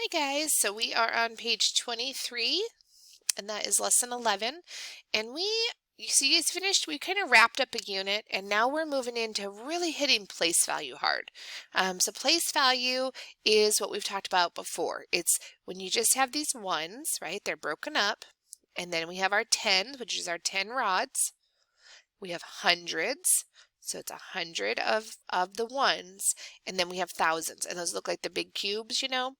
Hi guys, so we are on page 23 and that is lesson 11 and you see it's finished, we kind of wrapped up a unit and now we're moving into really hitting place value hard. So place value is what we've talked about before. It's when you just have these ones, right? They're broken up and then we have our tens, which is our 10 rods. We have hundreds. So it's 100 of the ones, and then we have thousands, and those look like the big cubes, you know?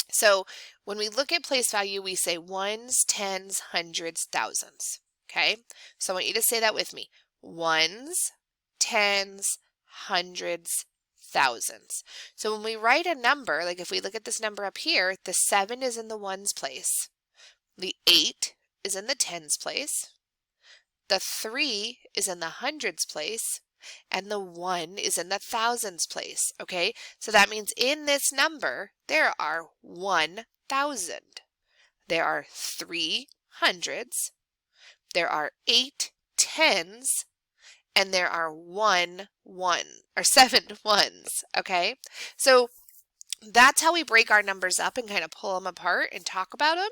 So when we look at place value, we say ones, tens, hundreds, thousands. Okay, so I want you to say that with me. Ones, tens, hundreds, thousands. So when we write a number, like if we look at this number up here, the 7 is in the ones place. The 8 is in the tens place. The 3 is in the hundreds place. And the 1 is in the thousands place, okay? So that means in this number, there are 1,000. There are 3 hundreds. There are 8 tens. And there are 7 ones, okay? So that's how we break our numbers up and kind of pull them apart and talk about them.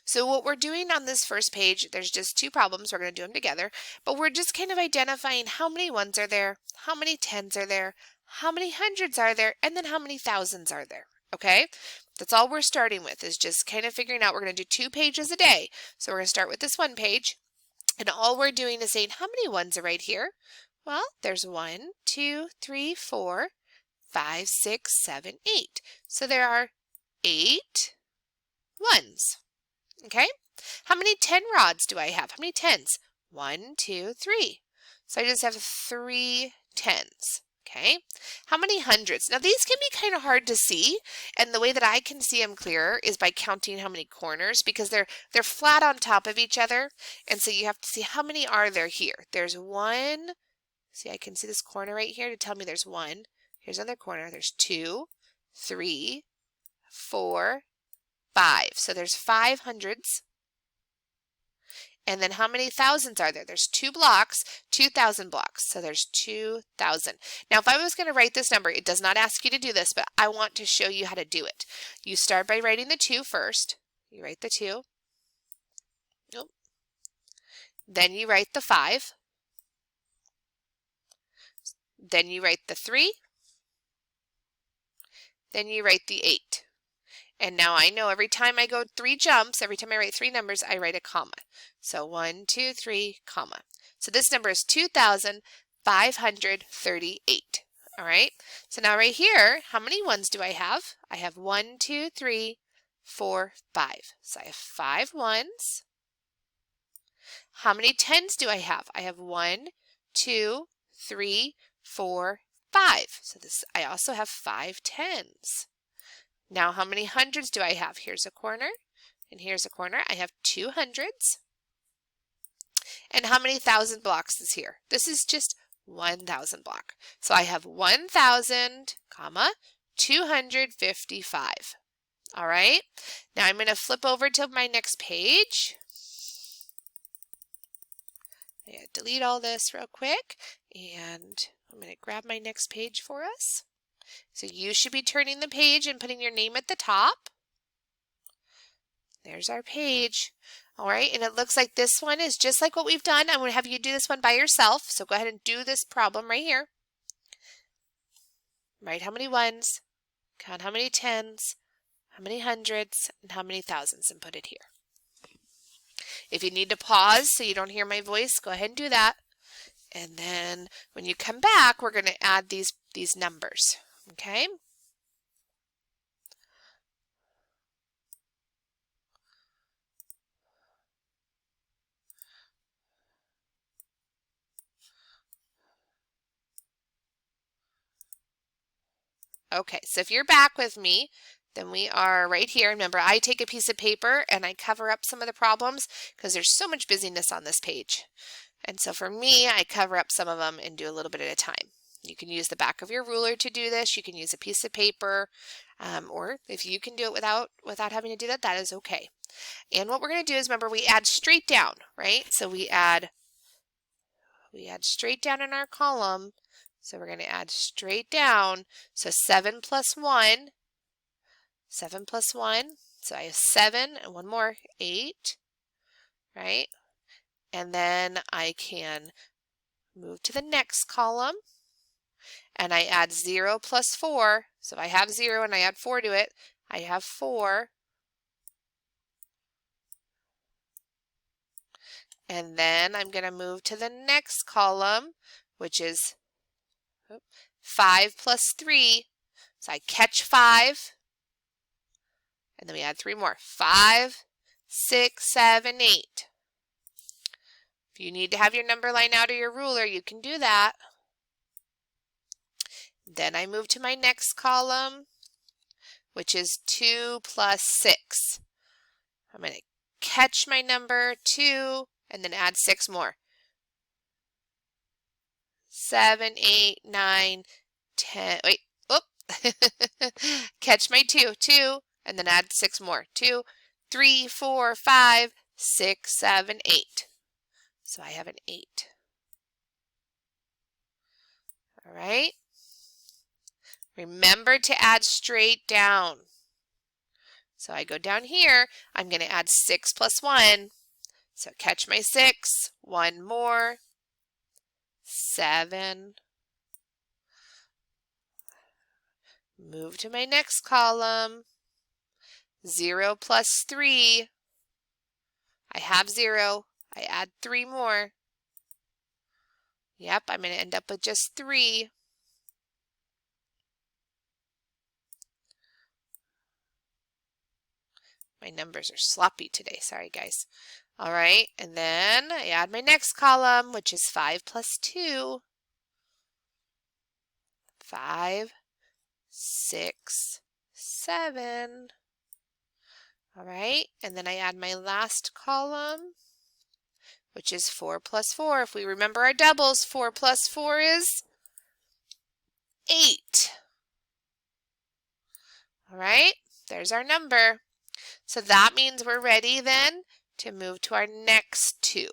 So what we're doing on this first page, there's just two problems. We're going to do them together, but we're just kind of identifying how many ones are there, how many tens are there, how many hundreds are there, and then how many thousands are there. Okay, that's all we're starting with, is just kind of figuring out. We're going to do 2 pages a day. So we're going to start with this one page, and all we're doing is saying how many ones are right here. Well, there's 1, 2, 3, 4, 5, 6, 7, 8. So there are 8 ones. Okay? How many 10 rods do I have? How many tens? 1, 2, 3. So I just have 3 tens. Okay? How many hundreds? Now these can be kind of hard to see, and the way that I can see them clearer is by counting how many corners, because they're flat on top of each other, and so you have to see how many are there here. There's 1. See, I can see this corner right here to tell me there's 1. Here's another corner. There's 2, 3, 4, 5. So there's 5 hundreds. And then how many thousands are there? There's 2 blocks, 2,000 blocks. So there's 2,000. Now, if I was going to write this number, it does not ask you to do this, but I want to show you how to do it. You start by writing the 2 first. You write the 2. Nope. Then you write the 5. Then you write the 3. Then you write the 8. And now I know every time I go 3 jumps, every time I write 3 numbers, I write a comma. So 1, 2, 3, comma. So this number is 2,538. All right. So now right here, how many ones do I have? I have 1, 2, 3, 4, 5. So I have 5 ones. How many tens do I have? I have 1, 2, 3, 4, 5. So I also have 5 tens. Now, how many hundreds do I have? Here's a corner, and here's a corner. I have 2 hundreds. And how many thousand blocks is here? This is just 1,000 block. So I have 1,000, comma, 255. All right. Now I'm going to flip over to my next page. I'm going to delete all this real quick, and I'm going to grab my next page for us. So you should be turning the page and putting your name at the top. There's our page. All right, and it looks like this one is just like what we've done. I'm going to have you do this one by yourself. So go ahead and do this problem right here. Write how many ones, count how many tens, how many hundreds, and how many thousands, and put it here. If you need to pause so you don't hear my voice, go ahead and do that. And then when you come back, we're going to add these numbers. Okay? Okay, so if you're back with me, then we are right here. Remember, I take a piece of paper and I cover up some of the problems because there's so much busyness on this page. And so for me, I cover up some of them and do a little bit at a time. You can use the back of your ruler to do this. You can use a piece of paper, or if you can do it without having to do that, that is okay. And what we're going to do is, remember, we add straight down, right? So we add straight down in our column. So we're going to add straight down. So 7 plus 1, 7 plus 1, so I have 7 and one more, 8, right? And then I can move to the next column and I add 0 plus 4. So if I have 0 and I add 4 to it, I have 4. And then I'm going to move to the next column, which is 5 plus 3. So I catch 5, and then we add 3 more. 5, 6, 7, 8. If you need to have your number line out of your ruler, you can do that. Then I move to my next column, which is 2 plus 6. I'm going to catch my number 2 and then add 6 more. 7, 8, 9, 10. Wait, oop. Catch my 2, 2, and then add 6 more. 2, 3, 4, 5, 6, 7, 8. So I have an 8. All right. Remember to add straight down. So I go down here, I'm going to add 6 plus 1. So catch my 6, 1 more, 7. Move to my next column, 0 plus 3. I have 0, I add 3 more. Yep, I'm going to end up with just 3. My numbers are sloppy today, sorry guys. All right, and then I add my next column, which is 5 plus 2. 5, 6, 7. All right, and then I add my last column, which is 4 plus 4. If we remember our doubles, 4 plus 4 is 8. All right, there's our number. So that means we're ready then to move to our next 2.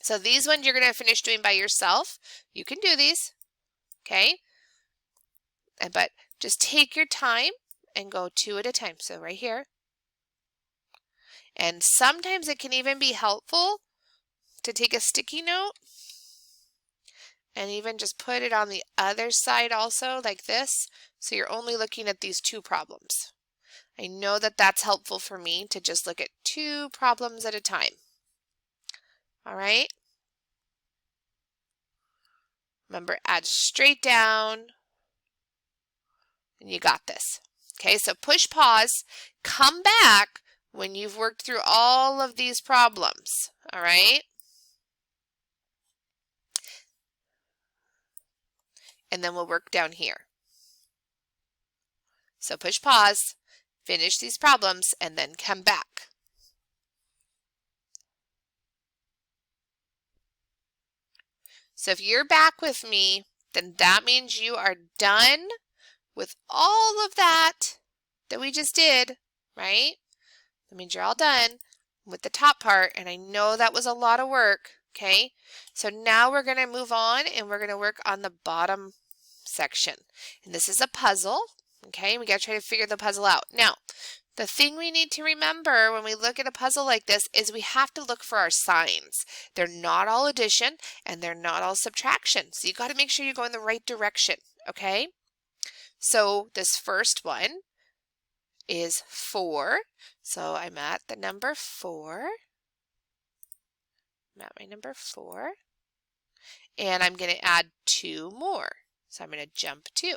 So these ones you're going to finish doing by yourself. You can do these, okay? But just take your time and go 2 at a time. So right here. And sometimes it can even be helpful to take a sticky note and even just put it on the other side also like this. So you're only looking at these 2 problems. I know that that's helpful for me to just look at 2 problems at a time. All right. Remember, add straight down, and you got this. Okay, so push pause, come back when you've worked through all of these problems. All right. And then we'll work down here. So push pause, finish these problems, and then come back. So if you're back with me, then that means you are done with all of that we just did, right? That means you're all done with the top part, and I know that was a lot of work, okay? So now we're going to move on, and we're going to work on the bottom section. And this is a puzzle, okay? We got to try to figure the puzzle out. Now, the thing we need to remember when we look at a puzzle like this is we have to look for our signs. They're not all addition and they're not all subtraction. So you got to make sure you go in the right direction, okay? So this first one is 4. So I'm at the number 4. I'm at my number 4. And I'm going to add 2 more. So I'm going to jump 2.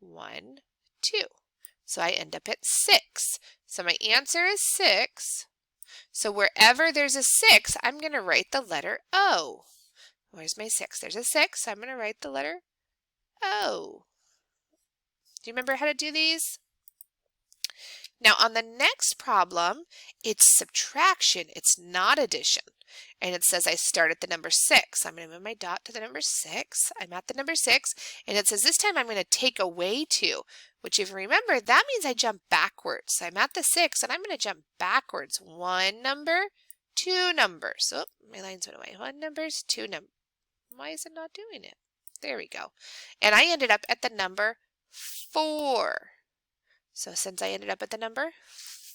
1, 2. So I end up at 6. So my answer is 6. So wherever there's a 6, I'm going to write the letter O. Where's my 6? There's a 6. So I'm going to write the letter O. Do you remember how to do these? Now on the next problem, it's subtraction. It's not addition. And it says I start at the number 6. I'm going to move my dot to the number 6. I'm at the number 6. And it says this time I'm going to take away 2. Which if you remember, that means I jump backwards. So I'm at the 6 and I'm going to jump backwards. 1 number, 2 numbers. Oh, my lines went away. 1 numbers, 2 numbers. Why is it not doing it? There we go. And I ended up at the number 4. So since I ended up at the number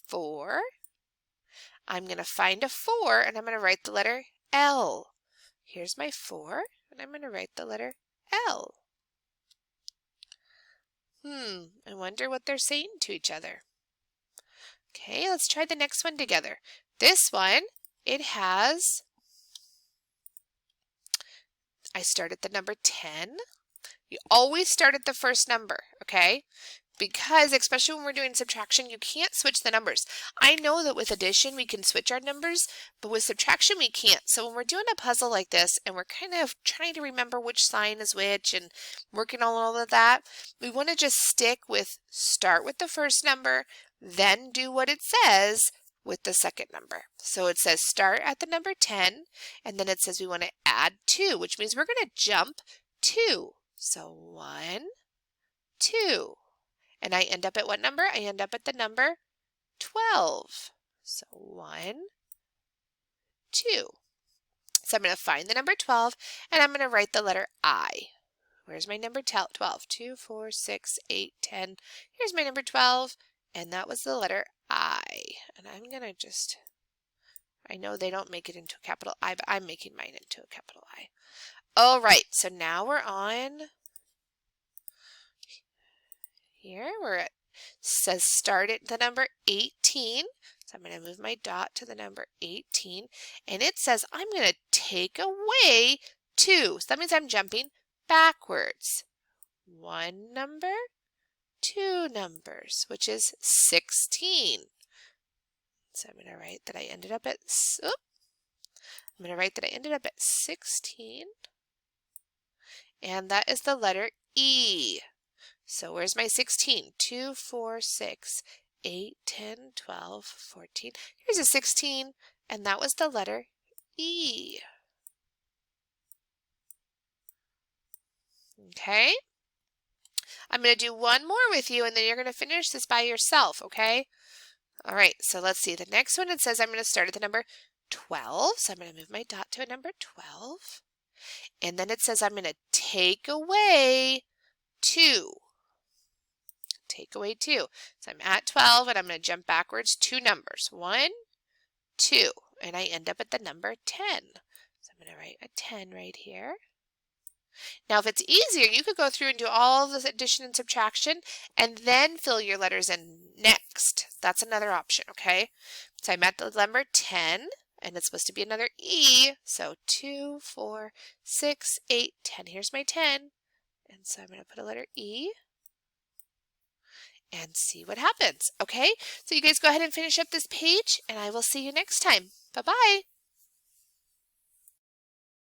4, I'm going to find a 4 and I'm going to write the letter L. Here's my 4 and I'm going to write the letter L. I wonder what they're saying to each other. Okay, let's try the next one together. This one, it has, I start at the number 10. You always start at the first number, okay? Because especially when we're doing subtraction, you can't switch the numbers. I know that with addition, we can switch our numbers, but with subtraction, we can't. So when we're doing a puzzle like this and we're kind of trying to remember which sign is which and working on all of that, we want to just stick with start with the first number, then do what it says with the second number. So it says start at the number 10, and then it says we want to add 2, which means we're going to jump 2. So 1, 2. And I end up at what number? I end up at the number 12. So 1, 2. So I'm going to find the number 12 and I'm going to write the letter I. Where's my number 12? 2, 4, 6, 8, 10. Here's my number 12 and that was the letter I. And I'm going to just, I know they don't make it into a capital I, but I'm making mine into a capital I. All right, so now we're on here. We're at, says start at the number 18. So I'm going to move my dot to the number 18. And it says I'm going to take away 2. So that means I'm jumping backwards. 1 number, 2 numbers, which is 16. So I'm going to write that I ended up at, I'm going to write that I ended up at 16. And that is the letter E. So where's my 16? 2, 4, 6, 8, 10, 12, 14. Here's a 16, and that was the letter E. Okay? I'm going to do one more with you, and then you're going to finish this by yourself, okay? All right, so let's see. The next one, it says I'm going to start at the number 12. So I'm going to move my dot to a number 12. And then it says I'm going to take away 2. Take away 2. So I'm at 12 and I'm going to jump backwards 2 numbers. 1, 2. And I end up at the number 10. So I'm going to write a 10 right here. Now if it's easier, you could go through and do all the addition and subtraction and then fill your letters in next. That's another option, okay? So I'm at the number 10 and it's supposed to be another E. So 2, 4, 6, 8, 10. Here's my 10. And so I'm going to put a letter E and see what happens, okay? So you guys go ahead and finish up this page, and I will see you next time. Bye-bye.